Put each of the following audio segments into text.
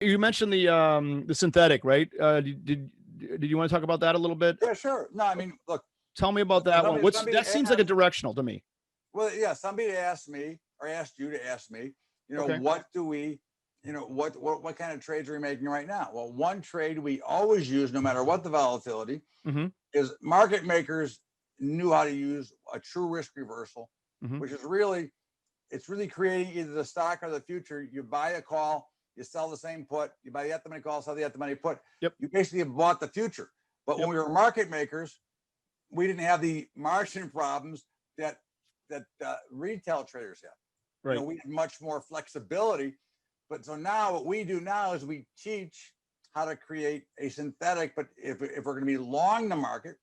You mentioned the synthetic, right? Did you want to talk about that a little bit? Yeah, sure. No, I mean, look, Tell me about that one. somebody That seems like a asked, directional to me. well, yeah, somebody asked me or asked you to ask me, Okay. what do we, what kind of trades are we making right now? Well, one trade we always use, no matter what the volatility, Mm-hmm. is market makers knew how to use a true risk reversal, Mm-hmm. which is really, it's really creating either the stock or the future. You buy a call, you sell the same put, you buy the at the money call, sell the at the money put. Yep. You basically bought the future. But Yep. when we were market makers, we didn't have the margin problems that retail traders have. Right. We had much more flexibility. But so now what we do now is we teach how to create a synthetic. But if we're going to be long the market,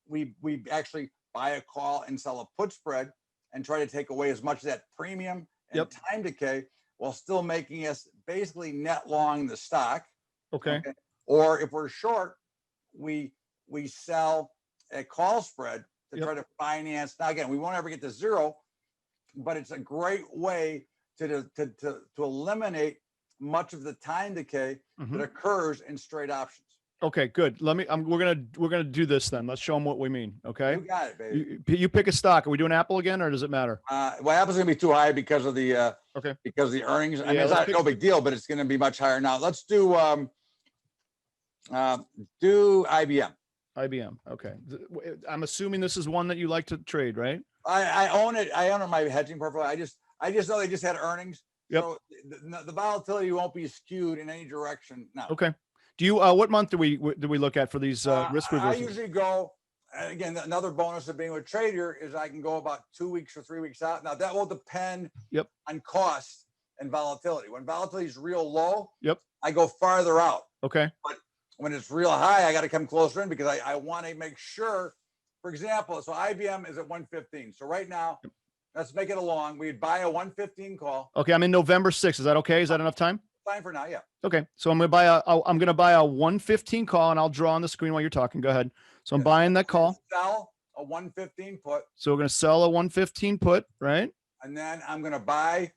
we actually buy a call and sell a put spread and try to take away as much of that premium and Yep. time decay while still making us basically net long the stock. Okay. Or if we're short, we sell a call spread to Yep. try to finance. Now again, we won't ever get to zero, but it's a great way to eliminate much of the time decay Mm-hmm. that occurs in straight options. Okay, good. We're gonna do this then. Let's show them what we mean. Okay. You got it, baby. You pick a stock. Are we doing Apple again, or does it matter? Well, Apple's gonna be too high because of the Okay. because of the earnings. I mean, Yeah, it's not no big deal, but it's gonna be much higher now. Let's do IBM. IBM. Okay. I'm assuming this is one that you like to trade, right? I own it. I own it in my hedging portfolio. I just know they just had earnings. Yep. So the volatility won't be skewed in any direction now. Okay. Do you what month do we look at for these risk reversals? I usually go, again, another bonus of being a trader is I can go about 2 weeks or 3 weeks out. Now that will depend on cost and volatility. When volatility is real low, I go farther out. Okay. But when it's real high, I got to come closer in because I want to make sure, for example, so IBM is at 115. So right now, let's make it a long. We'd buy a 115 call. Okay, I'm in November 6th. Is that okay? Is that enough time? Fine for now, yeah. Okay, so I'm gonna buy a 115 call, and I'll draw on the screen while you're talking. Go ahead. So I'm buying that call. Sell a 115 put. So we're gonna sell a 115 put, right? And then I'm gonna buy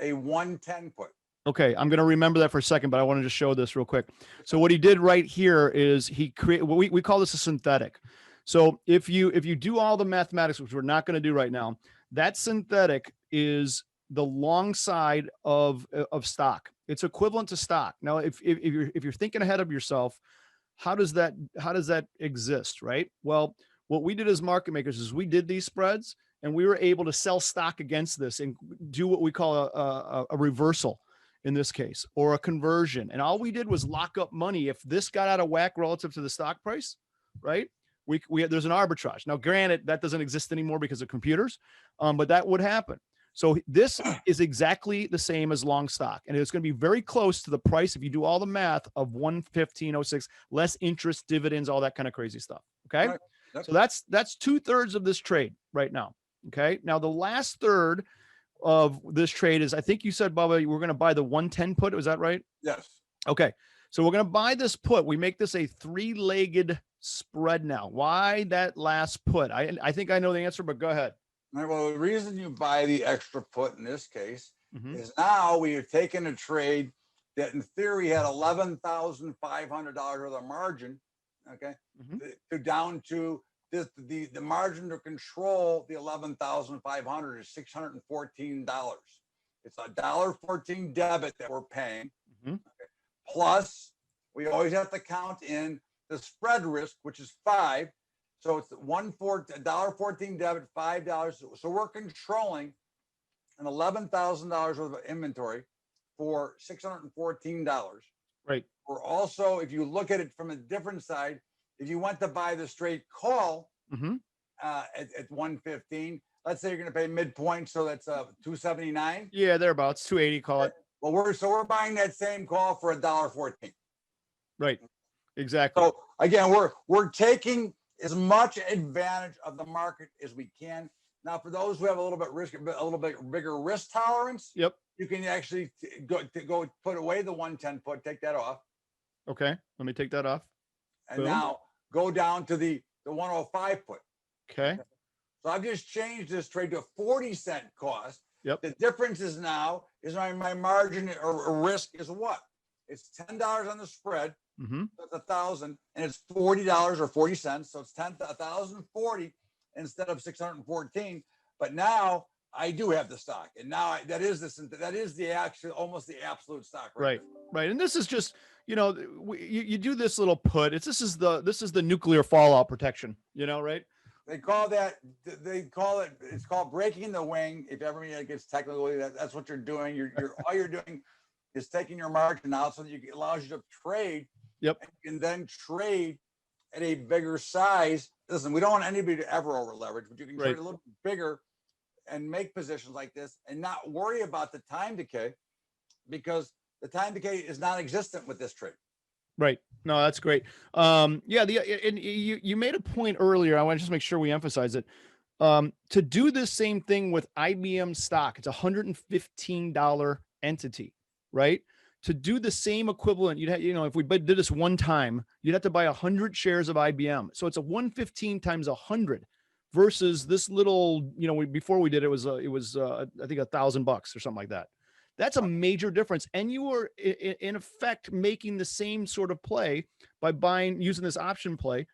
a 110 put. Okay, I'm going to remember that for a second, but I wanted to show this real quick. So what he did right here is he create what we call this a synthetic. So if you do all the mathematics, which we're not going to do right now, that synthetic is the long side of stock. It's equivalent to stock. Now, if you're thinking ahead of yourself, how does that exist, right? Well, what we did as market makers is we did these spreads, and we were able to sell stock against this and do what we call a reversal in this case, or a conversion. And all we did was lock up money. If this got out of whack relative to the stock price, right? There's an arbitrage. Now, granted, that doesn't exist anymore because of computers, but that would happen. So this is exactly the same as long stock. And it's going to be very close to the price, if you do all the math, of 115.06, less interest, dividends, all that kind of crazy stuff. Okay. Right. Yep. So that's 2/3 of this trade right now. Okay. Now the last third of this trade is, I think you said, Bubba, we're going to buy the 110 put. Was that right? Yes. Okay. So we're going to buy this put. We make this a 3-legged spread now. Why that last put? I think I know the answer, but go ahead. All right, well, the reason you buy the extra put in this case is now we have taken a trade that in theory had $11,500 worth of margin, okay, to down to the margin to control the 11,500 is $614. It's a $1.14 debit that we're paying. Okay. Plus, we always have to count in the spread risk, which is 5. So it's $1.14 debit, $5. So we're controlling an $11,000 worth of inventory for $614. Right. We're also, if you look at it from a different side, if you want to buy the straight call at 115, let's say you're going to pay midpoint, so that's 279. Yeah, thereabouts, 280, call it. Well, we're buying that same call for $1.14. Right. Exactly. So again, we're taking as much advantage of the market as we can. Now, for those who have a little bit bigger risk tolerance, you can actually go put away the 110 put, take that off. Okay, let me take that off. And now go down to the 105 put. Okay. So I've just changed this trade to a 40-cent cost. Yep. The difference is now is my margin or risk is what? it's $10 on the spread. Mm-hmm. So it's 1,000, and it's $40 or 40 cents. So it's 1,040 instead of 614. But now I do have the stock, and now that is the actual, almost the absolute stock. Right. Right. And this is just, you know, you do this little put. This is the nuclear fallout protection. You know, right? It's called breaking the wing. If everybody gets technically, that's what you're doing. You're all you're doing is taking your margin out so that it allows you to trade. Yep. And you can then trade at a bigger size. Listen, we don't want anybody to ever over leverage, but you can trade a little bit bigger and make positions like this and not worry about the time decay, because the time decay is non-existent with this trade. Right. No, that's great. And you made a point earlier. I want to just make sure we emphasize it. To do this same thing with IBM stock, it's $115 entity, right? To do the same equivalent, you'd have, you know, if we did this one time, you'd have to buy 100 shares of IBM. So it's a 115 times 100 versus this little, you know, before we did it was I think $1,000 or something like that. That's a major difference. And you are in effect making the same sort of play by using this option play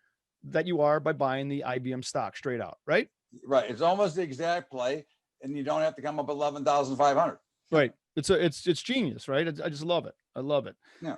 that you are by buying the IBM stock straight out, right? Right. It's almost the exact play, and you don't have to come up with 11,500. Right. It's genius, right? I just love it. I love it. Yeah.